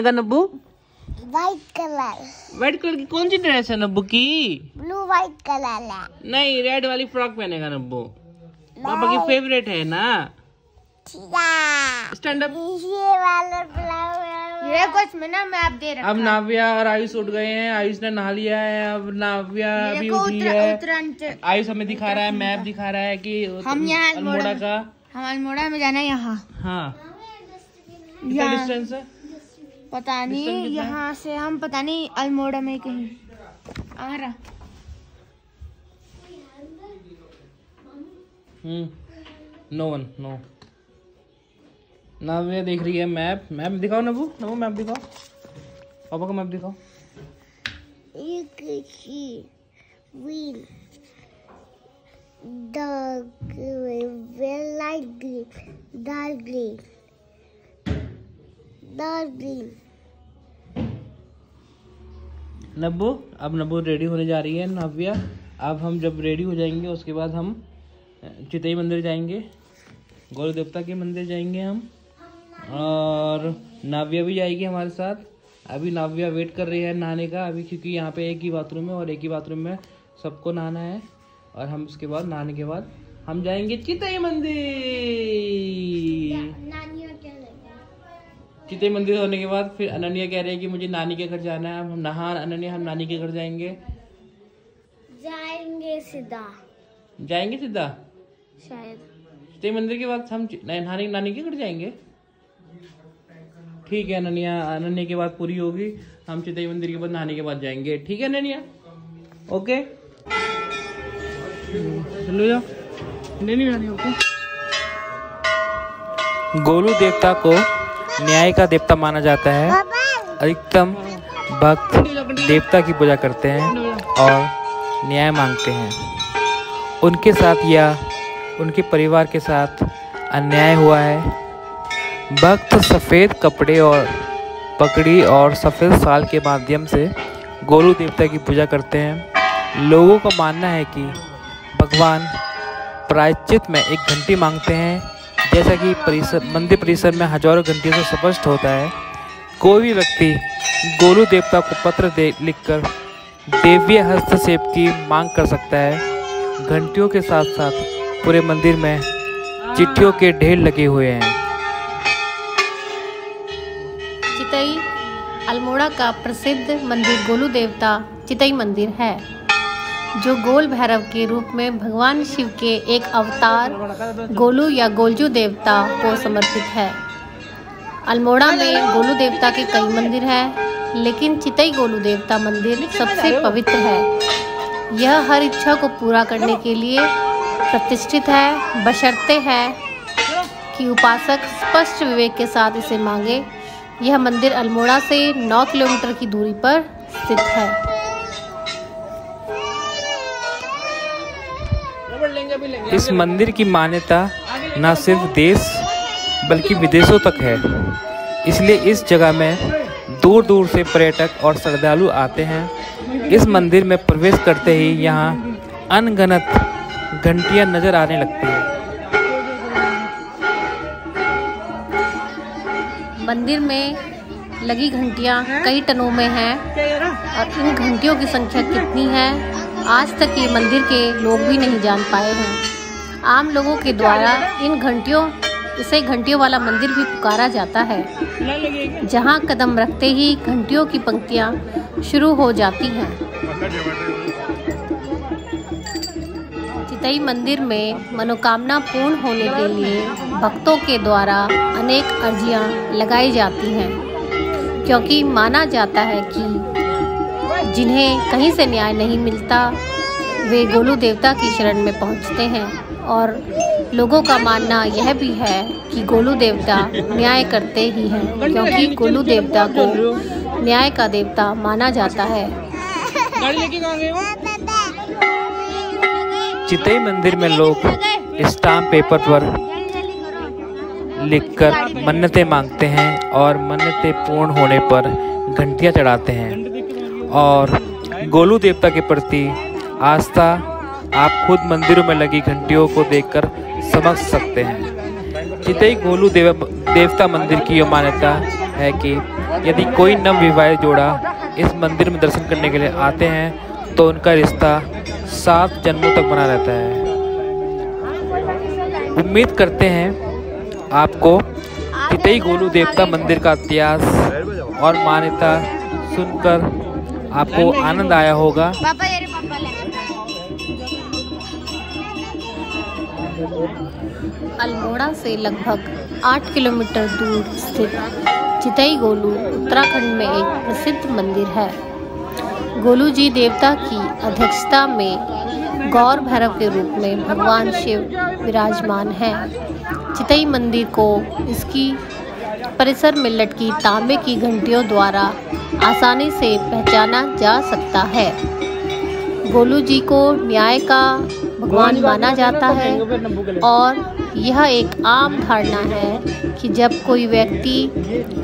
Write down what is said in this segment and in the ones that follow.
का Nabbu? White colour. White colour की कौन सी ड्रेस है नब्बू की? ब्लू व्हाइट कलर है। नहीं, रेड वाली फ्रॉक पहनेगा नब्बू। पापा की फेवरेट है ना। Stand up. ये कुछ में ना मैप दे रखा। अब नाव्या और आयुष उठ गए हैं। आयुष ने नहा लिया है। अब नाव्या भी उठी है। आयुष हमें दिखा रहा है, मैप दिखा रहा है कि हम यहाँ अल्मोड़ा का, हम अल्मोड़ा में जाना है। यहाँ हाँ कितना डिस्टेंस है पता नहीं। यहाँ से हम पता नहीं अल्मोड़ा में कहीं आ रहा। No one no. नाव्या देख रही है मैप। मैप दिखाओ नब्बू। नब्बू मैप दिखाओ, पापा का मैप दिखाओ। You could see green, dark green, very light green, dark green, dark green. Nabbu, अब नब्बू रेडी होने जा रही है। नाव्या, अब हम जब रेडी हो जाएंगे उसके बाद हम चितई मंदिर जाएंगे, गौरी देवता के मंदिर जाएंगे हम, और नाव्या भी जाएगी हमारे साथ। अभी नाव्या वेट कर रही है नहाने का अभी, क्योंकि यहाँ पे एक ही बाथरूम है और एक ही बाथरूम में सबको नहाना है। और हम उसके बाद नहाने के बाद हम जाएंगे चितई मंदिर। चितई मंदिर होने के बाद फिर अनन्या कह रही है कि मुझे नानी के घर जाना है। अब हम नहा अनन्या हम नानी के घर जाएंगे। जाएंगे सीधा शायद। चितई मंदिर के बाद हम नानी के घर जाएंगे। ठीक है अनन्या की बात पूरी होगी। हम चितई मंदिर के बाद नहाने के बाद जाएंगे। ठीक है अनन्या? ओके चलो जाओ। नहीं ओके। गोलू देवता को न्याय का देवता माना जाता है। अधिकतम भक्त देवता की पूजा करते हैं और न्याय मांगते हैं। उनके साथ या उनके परिवार के साथ अन्याय हुआ है। भक्त सफ़ेद कपड़े और पगड़ी और सफ़ेद शाल के माध्यम से गोलू देवता की पूजा करते हैं। लोगों का मानना है कि भगवान प्रायश्चित में एक घंटी मांगते हैं, जैसा कि मंदिर परिसर में हजारों घंटियों से स्पष्ट होता है। कोई भी व्यक्ति गोलू देवता को पत्र लिखकर देवीय हस्तक्षेप की मांग कर सकता है। घंटियों के साथ साथ पूरे मंदिर में चिट्ठियों के ढेर लगे हुए हैं। चितई अल्मोड़ा का प्रसिद्ध मंदिर गोलू देवता चितई मंदिर है, जो गोल भैरव के रूप में भगवान शिव के एक अवतार गोलू या गोलजू देवता को समर्पित है। अल्मोड़ा में गोलू देवता के कई मंदिर हैं, लेकिन चितई गोलू देवता मंदिर सबसे पवित्र है। यह हर इच्छा को पूरा करने के लिए प्रतिष्ठित है, बशर्ते है कि उपासक स्पष्ट विवेक के साथ इसे मांगे। यह मंदिर अल्मोड़ा से 9 किलोमीटर की दूरी पर स्थित है। इस मंदिर की मान्यता न सिर्फ देश बल्कि विदेशों तक है, इसलिए इस जगह में दूर दूर से पर्यटक और श्रद्धालु आते हैं। इस मंदिर में प्रवेश करते ही यहाँ अनगिनत घंटियाँ नजर आने लगती हैं। मंदिर में लगी घंटियाँ कई टनों में हैं और इन घंटियों की संख्या कितनी है आज तक ये मंदिर के लोग भी नहीं जान पाए हैं। आम लोगों के द्वारा इसे घंटियों वाला मंदिर भी पुकारा जाता है, जहां कदम रखते ही घंटियों की पंक्तियां शुरू हो जाती हैं। चितई मंदिर में मनोकामना पूर्ण होने के लिए भक्तों के द्वारा अनेक अर्जियां लगाई जाती हैं, क्योंकि माना जाता है कि जिन्हें कहीं से न्याय नहीं मिलता वे गोलू देवता की शरण में पहुंचते हैं। और लोगों का मानना यह भी है कि गोलू देवता न्याय करते ही हैं, क्योंकि गोलू देवता को न्याय का देवता माना जाता है। चितई मंदिर में लोग स्टाम्प पेपर पर लिखकर मन्नतें मांगते हैं और मन्नतें पूर्ण होने पर घंटियां चढ़ाते हैं। और गोलू देवता के प्रति आस्था आप खुद मंदिरों में लगी घंटियों को देखकर समझ सकते हैं। चितई गोलू देवता मंदिर की यह मान्यता है कि यदि कोई नवविवाहित जोड़ा इस मंदिर में दर्शन करने के लिए आते हैं तो उनका रिश्ता 7 जन्मों तक बना रहता है। उम्मीद करते हैं आपको चितई गोलू देवता मंदिर का इतिहास और मान्यता सुनकर आपको आनंद आया होगा। अल्मोड़ा से लगभग 8 किलोमीटर दूर स्थित चितई गोलू उत्तराखंड में एक प्रसिद्ध मंदिर है। गोलू जी देवता की अध्यक्षता में गौर भैरव के रूप में भगवान शिव विराजमान हैं। चितई मंदिर को इसकी परिसर में लटकी तांबे की घंटियों द्वारा आसानी से पहचाना जा सकता है। गोलू जी को न्याय का भगवान माना जाता है और यह एक आम धारणा है कि जब कोई व्यक्ति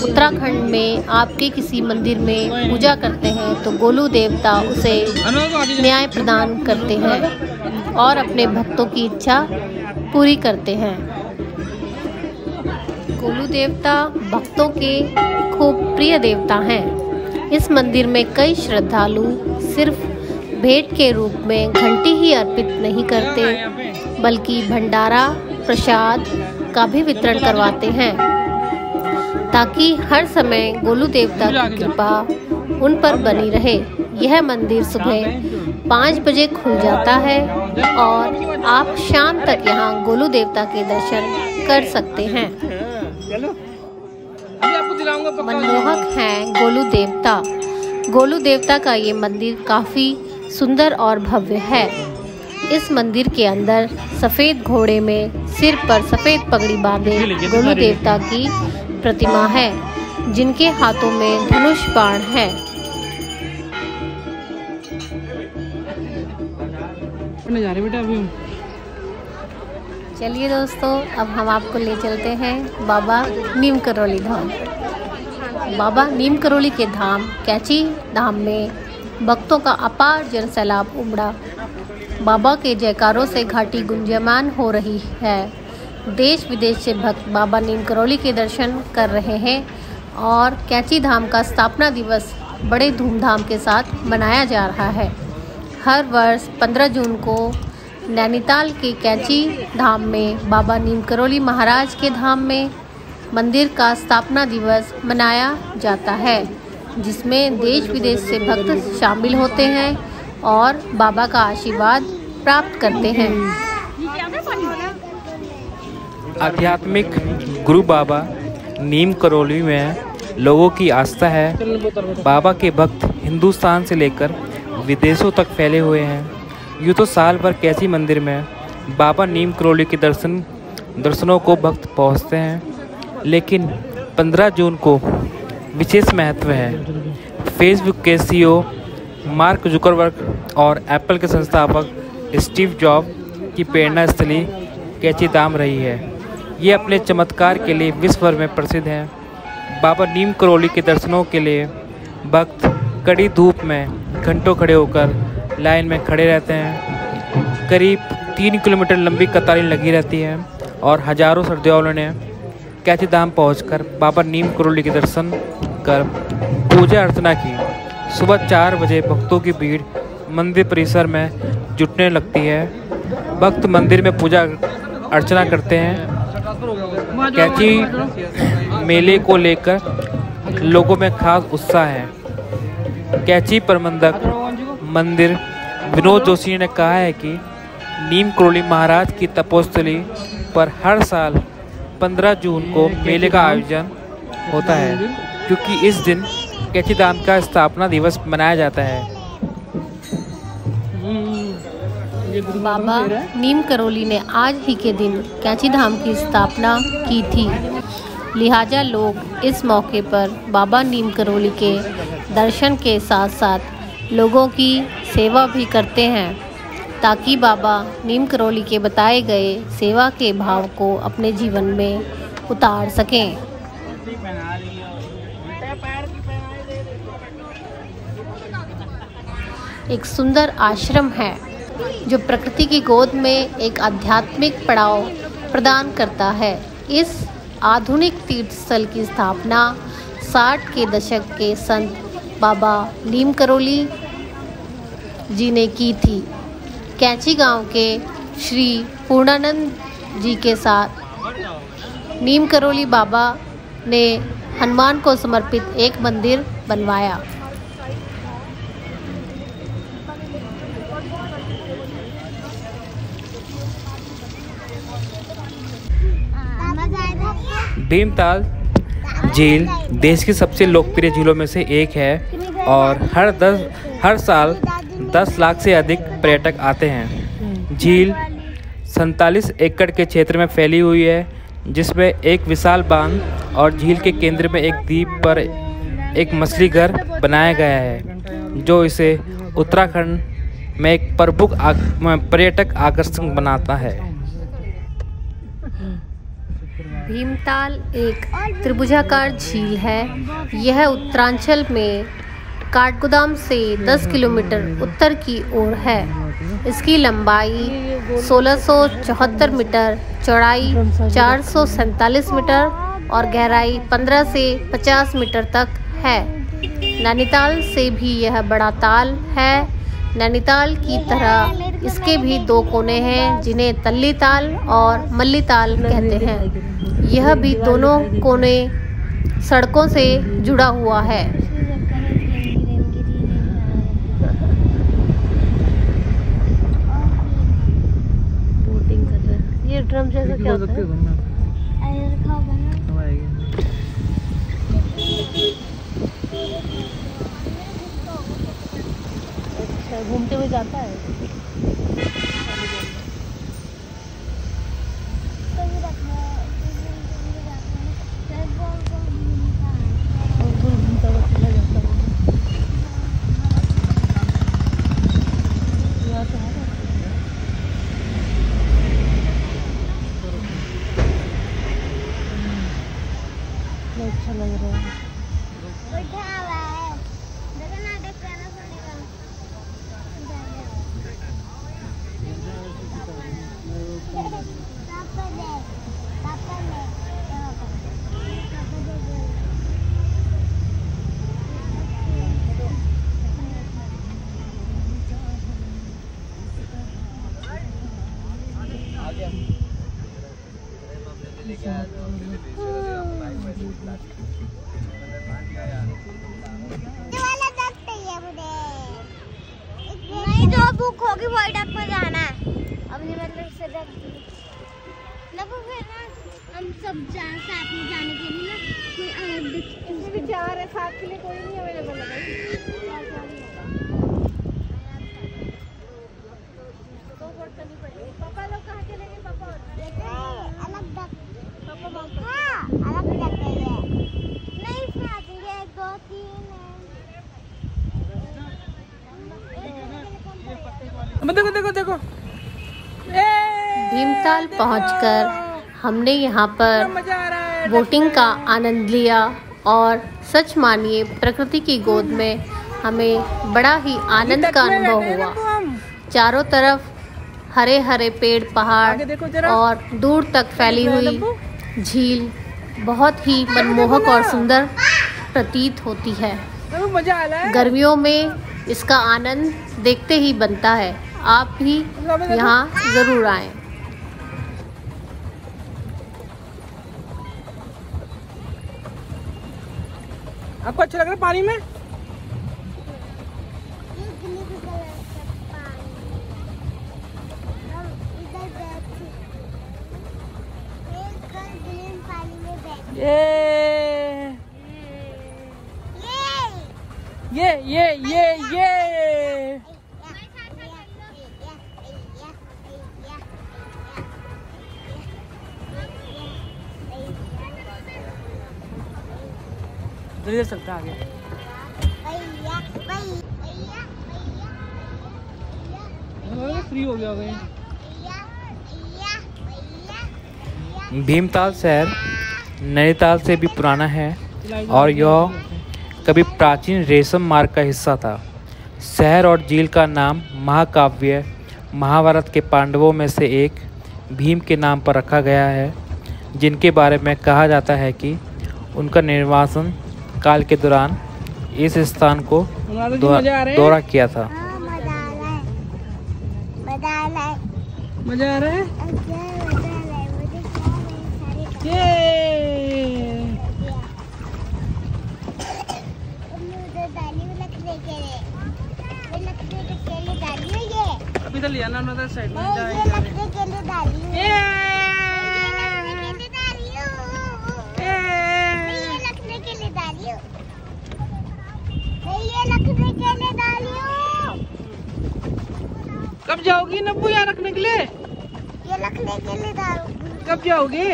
उत्तराखंड में आपके किसी मंदिर में पूजा करते हैं तो गोलू देवता उसे न्याय प्रदान करते हैं और अपने भक्तों की इच्छा पूरी करते हैं। गोलू देवता भक्तों के खूब प्रिय देवता हैं। इस मंदिर में कई श्रद्धालु सिर्फ भेंट के रूप में घंटी ही अर्पित नहीं करते बल्कि भंडारा प्रसाद का भी वितरण करवाते हैं ताकि हर समय गोलू देवता की कृपा उन पर बनी रहे। यह मंदिर सुबह 5 बजे खुल जाता है और आप शाम तक यहाँ गोलू देवता के दर्शन कर सकते हैं। मनमोहक है गोलू देवता। गोलू देवता का ये मंदिर काफ़ी सुंदर और भव्य है। इस मंदिर के अंदर सफ़ेद घोड़े में सिर पर सफ़ेद पगड़ी बांधे गोलू देवता की प्रतिमा है जिनके हाथों में धनुष बाण है। चलिए दोस्तों, अब हम आपको ले चलते हैं बाबा नीम करौली धाम। बाबा नीम करौली के धाम कैची धाम में भक्तों का अपार जनसैलाब उमड़ा। बाबा के जयकारों से घाटी गुंजयमान हो रही है। देश विदेश से भक्त बाबा नीम करौली के दर्शन कर रहे हैं और कैची धाम का स्थापना दिवस बड़े धूमधाम के साथ मनाया जा रहा है। हर वर्ष 15 जून को नैनीताल के कैची धाम में बाबा नीम करौली महाराज के धाम में मंदिर का स्थापना दिवस मनाया जाता है, जिसमें देश विदेश से भक्त शामिल होते हैं और बाबा का आशीर्वाद प्राप्त करते हैं। आध्यात्मिक गुरु बाबा नीम करौली में लोगों की आस्था है। बाबा के भक्त हिंदुस्तान से लेकर विदेशों तक फैले हुए हैं। यूँ तो साल भर कैची मंदिर में बाबा नीम करौली के दर्शनों को भक्त पहुंचते हैं, लेकिन 15 जून को विशेष महत्व है। फेसबुक के CEO मार्क जुकरबर्ग और एप्पल के संस्थापक स्टीव जॉब की प्रेरणा स्थली कैची धाम रही है। ये अपने चमत्कार के लिए विश्व भर में प्रसिद्ध है। बाबा नीम करौली के दर्शनों के लिए भक्त कड़ी धूप में घंटों खड़े होकर लाइन में खड़े रहते हैं। करीब 3 किलोमीटर लंबी कतारें लगी रहती हैं और हजारों श्रद्धालुओं ने कैची धाम पहुंचकर बाबा नीम करौली के दर्शन कर पूजा अर्चना की। सुबह 4 बजे भक्तों की भीड़ मंदिर परिसर में जुटने लगती है। भक्त मंदिर में पूजा अर्चना करते हैं। कैची मेले को लेकर लोगों में खास उत्साह है। कैची प्रबंधक मंदिर विनोद जोशी ने कहा है कि नीम करौली महाराज की तपोस्थली पर हर साल 15 जून को मेले का आयोजन होता है, क्योंकि इस दिन कैची धाम का स्थापना दिवस मनाया जाता है। बाबा नीम करौली ने आज ही के दिन कैची धाम की स्थापना की थी, लिहाजा लोग इस मौके पर बाबा नीम करौली के दर्शन के साथ साथ लोगों की सेवा भी करते हैं, ताकि बाबा नीम करौली के बताए गए सेवा के भाव को अपने जीवन में उतार सकें। एक सुंदर आश्रम है जो प्रकृति की गोद में एक आध्यात्मिक पड़ाव प्रदान करता है। इस आधुनिक तीर्थ स्थल की स्थापना 60 के दशक के संत बाबा नीम करोली जी ने की थी। कैंची गांव के श्री पूर्णानंद जी के साथ नीम करोली बाबा ने हनुमान को समर्पित एक मंदिर बनवाया। भीमताल झील देश की सबसे लोकप्रिय झीलों में से एक है और हर साल 10 लाख से अधिक पर्यटक आते हैं। झील 47 एकड़ के क्षेत्र में फैली हुई है, जिसमें एक विशाल बांध और झील के केंद्र में एक द्वीप पर एक मछली घर बनाया गया है, जो इसे उत्तराखंड में एक प्रमुख पर्यटक आकर्षण बनाता है। भीमताल एक त्रिभुजाकार झील है। यह उत्तरांचल में काठगोदाम से 10 किलोमीटर उत्तर की ओर है। इसकी लंबाई 1674 मीटर, चौड़ाई 447 मीटर और गहराई 15 से 50 मीटर तक है। नैनीताल से भी यह बड़ा ताल है। नैनीताल की तरह इसके भी 2 कोने हैं, जिन्हें तल्ली ताल और मल्ली ताल कहते हैं। यह भी दोनों कोने सड़कों से जुड़ा हुआ है। बोटिंग कर रहे हैं। ये ड्रम जैसा क्या होता है? अच्छा, घूमते हुए जाता है। अच्छा लग रहा है। नहीं, जो बुक होगी वो डक में जाना है। अपनी मतलब से डक लगो, फिर ना हम सब साथ में जाने के लिए ना कोई अलग विचार है, साथ के लिए कोई नहीं अवेलेबल है। पापा लोग कहाँ चलेंगे? पापा अलग डक, अलग डक है। नहीं, इसमें आ जाएंगे 2 3। देखो भीमताल पहुंचकर हमने यहाँ पर बोटिंग का आनंद लिया और सच मानिए प्रकृति की गोद में हमें बड़ा ही आनंद का अनुभव हुआ। चारों तरफ हरे हरे पेड़, पहाड़ और दूर तक फैली हुई झील बहुत ही मनमोहक और सुंदर प्रतीत होती है। गर्मियों में इसका आनंद देखते ही बनता है। आप भी यहाँ जरूर आएं। आपको अच्छा लग रहा है पानी में? ये इधर चलता आगे। फ्री हो गया भाई। भीमताल शहर नैनीताल से भी पुराना है और यह कभी प्राचीन रेशम मार्ग का हिस्सा था। शहर और झील का नाम महाकाव्य महाभारत के पांडवों में से एक भीम के नाम पर रखा गया है, जिनके बारे में कहा जाता है कि उनका निर्वासन काल के दौरान इस स्थान को दौरा किया था। हाँ, मजा आ रहा है, मजा आ रहा है, मजा आ रहा है। अभी तो लिया ना उधर साइड में कब जाओगी नब्बू यहाँ रखने के लिए? ये रखने के लिए डालूं। कब जाओगे? ये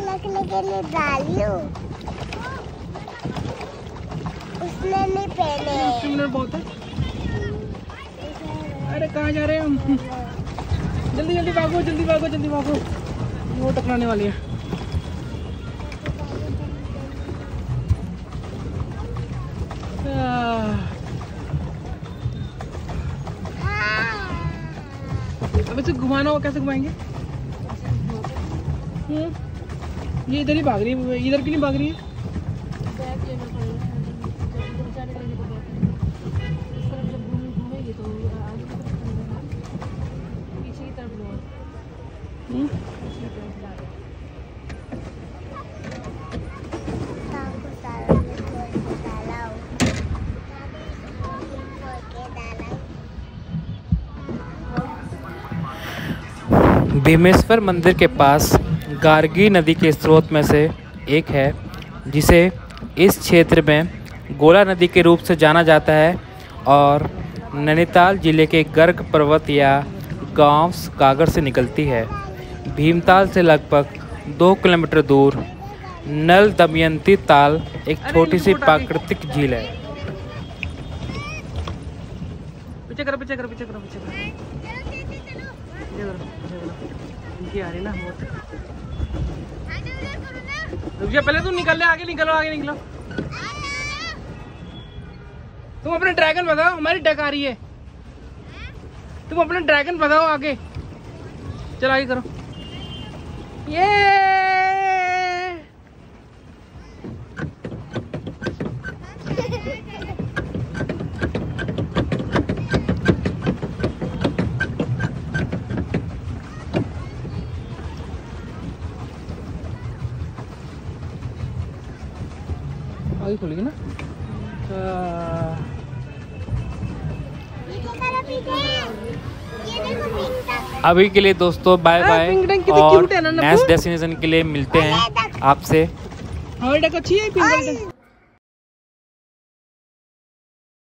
रखने के लिए डालियो। उसने नहीं पहने। सुंदर बहुत है। अरे कहाँ जा रहे हैं हम? जल्दी जल्दी भागो, जल्दी भागो, जल्दी भागो, वो टकराने वाली है। अब इसे घुमाना हो, कैसे घुमाएंगे? ये इधर ही भाग रही है, इधर क्यों नहीं भाग रही है? भीमेश्वर मंदिर के पास गार्गी नदी के स्रोत में से एक है, जिसे इस क्षेत्र में गोला नदी के रूप से जाना जाता है और नैनीताल जिले के गर्ग पर्वत या गांव गागर से निकलती है। भीमताल से लगभग 2 किलोमीटर दूर नल दमयंती ताल एक छोटी सी प्राकृतिक झील है। पीछे करो, पीछे करो, पीछे करो, पीछे करो। इनकी आ रही ना बहुत। रुक जा, पहले तुम निकल ले, आगे निकलो, आगे निकलो। तुम अपने ड्रैगन बताओ, हमारी डक आ रही है। तुम अपने ड्रैगन बताओ आगे। चलो आगे करो। ये आगे खुलेगी ना। अभी के लिए दोस्तों बाय बाय, और नेक्स्ट डेस्टिनेशन के लिए मिलते हैं आपसे। हमारी डक अच्छी है।